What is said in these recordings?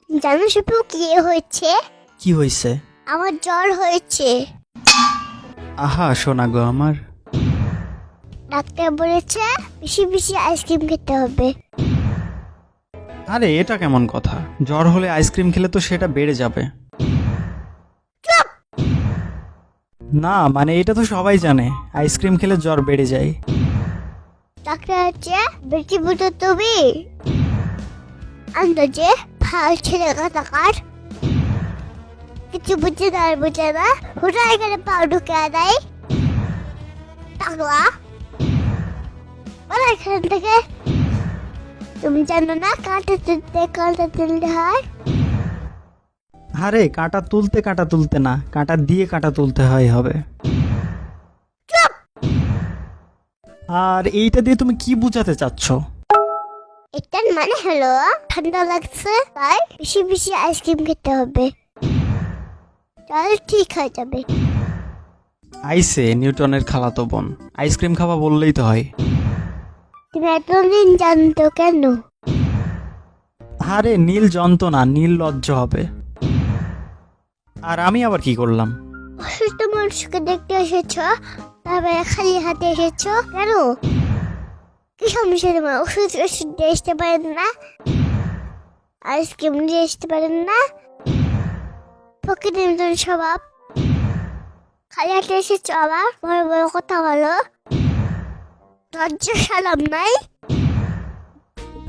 জানো শিপু কি হয়েছে? কি হয়েছে? আমার জ্বর হয়েছে। আহা শোনা গো আমার। ডাক্তার বলেছে বেশি বেশি আইসক্রিম খেতে হবে। আরে এটা কেমন কথা? জ্বর হলে আইসক্রিম খেলে তো সেটা বেড়ে যাবে। না মানে এটা তো সবাই জানে, আইসক্রিম খেলে জ্বর বেড়ে যায়। ডাক্তার আছে বেশি বুঝো তুমি আন্দাজে ভাল ছেলে কাটাকার কিছু বুঝে না আর বুঝে না হুটাই করে পাও ঢুকে দেয় টাকলা বলো এখান থেকে। তুমি জানো না কাঁটা তুলতে হয়। আরে কাঁটা তুলতে না, কাঁটা দিয়ে কাঁটা তুলতে হয় হবে। আর এইটা দিয়ে তুমি কি বোঝাতে চাচ্ছ? এটার মানে হলো ঠান্ডা লাগছে তাই বেশি বেশি আইসক্রিম খেতে হবে, তাহলে ঠিক হয়ে যাবে। আইসে নিউটনের খালাতো বোন, আইসক্রিম খাওয়া বললেই তো হয়। তুমি এতদিন জানতো কেন? আরে নীল জন্ত না, নীল লজ্জ হবে। আর আমি আবার কি করলাম? অসুস্থ মানুষকে দেখতে এসেছো, তারপরে খালি হাতে এসেছো কেন? কি সমস্যা তোমার? ওষুধ দিয়ে আসতে পারেন না, আইসক্রিম দিয়ে আসতে পারেন না, প্রকৃতির মতন স্বভাব, খালি হাতে এসেছো আবার বড় বড় কথা বলো, লজ্জা সালাম নাই?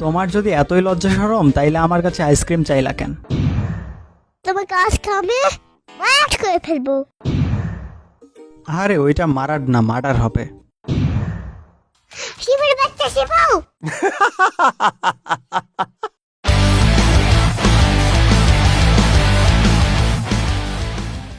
তোমার যদি এতই লজ্জা শরম তাইলে আমার কাছে আইসক্রিম চাইলা কেন? তোমাকে আজকে আমি মাঠ করে ফেলবো। আরে ওইটা মারার না, মার্ডার হবে। শিবের বাচ্চা শিবাও